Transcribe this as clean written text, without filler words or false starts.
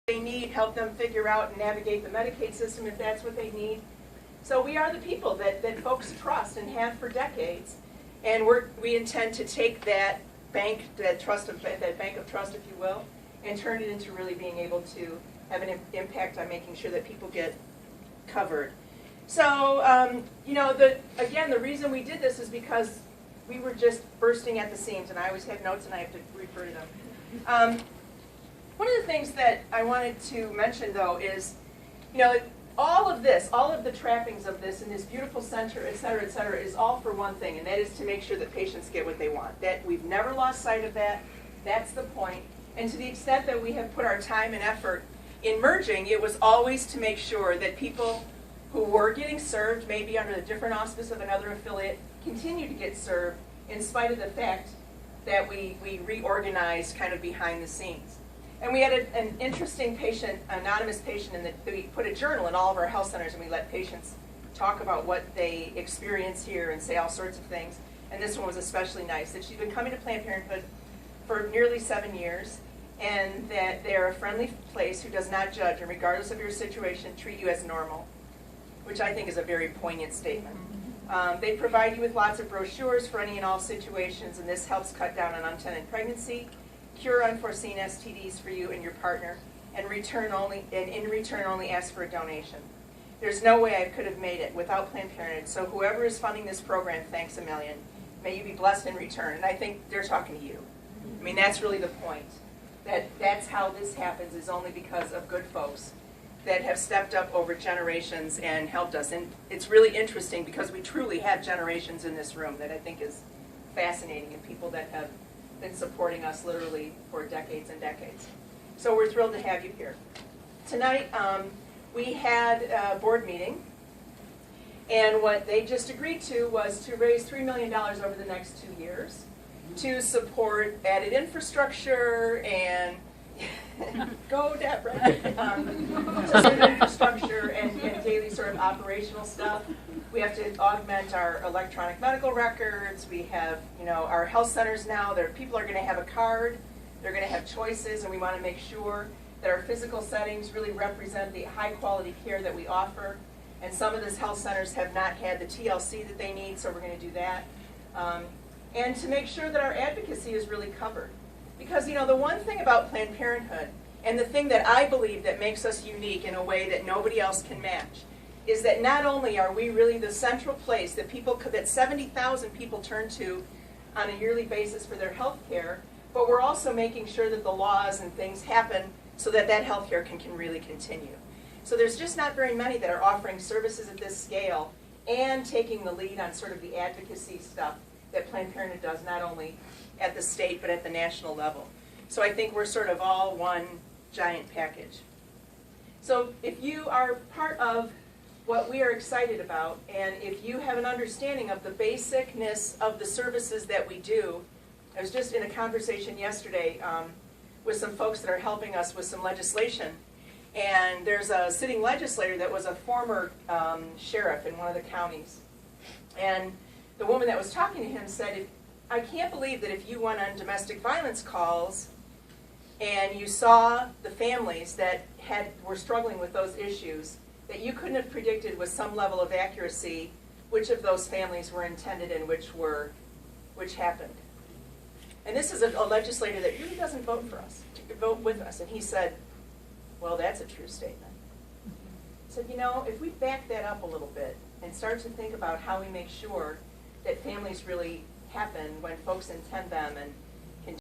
they need, help them figure out and navigate the Medicaid system if that's what they need. So we are the people that folks trust and have for decades. And we intend to take that bank of trust, if you will, and turn it into really being able to have an impact on making sure that people get covered. So, again, the reason we did this is because we were just bursting at the seams, and I always have notes and I have to refer to them. One of the things that I wanted to mention, though, is, all of the trappings of this and this beautiful center, et cetera, is all for one thing, and that is to make sure that patients get what they want. That we've never lost sight of that. That's the point. And to the extent that we have put our time and effort in merging, it was always to make sure that people who were getting served, maybe under the different auspice of another affiliate, continue to get served in spite of the fact that we reorganized kind of behind the scenes. And we had an interesting patient, anonymous patient, and we put a journal in all of our health centers, and we let patients talk about what they experience here and say all sorts of things. And this one was especially nice, that she's been coming to Planned Parenthood for nearly 7 years, and that they're a friendly place who does not judge, and regardless of your situation, treat you as normal, which I think is a very poignant statement. They provide you with lots of brochures for any and all situations, and this helps cut down on unintended pregnancy, cure unforeseen STDs for you and your partner, and in return only ask for a donation. There's no way I could have made it without Planned Parenthood, so whoever is funding this program, thanks a million. May you be blessed in return. And I think they're talking to you. I mean, that's really the point. That's how this happens, is only because of good folks that have stepped up over generations and helped us. And it's really interesting because we truly have generations in this room that I think is fascinating, and people that have been supporting us literally for decades and decades. So we're thrilled to have you here. Tonight, we had a board meeting, and what they just agreed to was to raise $3 million over the next 2 years to support added infrastructure and go Deborah, infrastructure and daily sort of operational stuff. We have to augment our electronic medical records. We have, our health centers now. People are going to have a card. They're going to have choices, and we want to make sure that our physical settings really represent the high quality care that we offer. And some of these health centers have not had the TLC that they need, so we're going to do that. And to make sure that our advocacy is really covered. Because, the one thing about Planned Parenthood, and the thing that I believe that makes us unique in a way that nobody else can match, is that not only are we really the central place that 70,000 people turn to on a yearly basis for their health care, but we're also making sure that the laws and things happen so that health care can really continue. So there's just not very many that are offering services at this scale and taking the lead on sort of the advocacy stuff that Planned Parenthood does, not only at the state but at the national level. So I think we're sort of all one giant package. So if you are part of what we are excited about, and if you have an understanding of the basicness of the services that we do, I was just in a conversation yesterday with some folks that are helping us with some legislation, and there's a sitting legislator that was a former sheriff in one of the counties, and the woman that was talking to him said, I can't believe that if you went on domestic violence calls and you saw the families that were struggling with those issues, that you couldn't have predicted with some level of accuracy which of those families were intended and which happened. And this is a legislator that really doesn't vote for us, vote with us. And he said, well, that's a true statement. He said, if we back that up a little bit and start to think about how we make sure that families really happen when folks intend them, and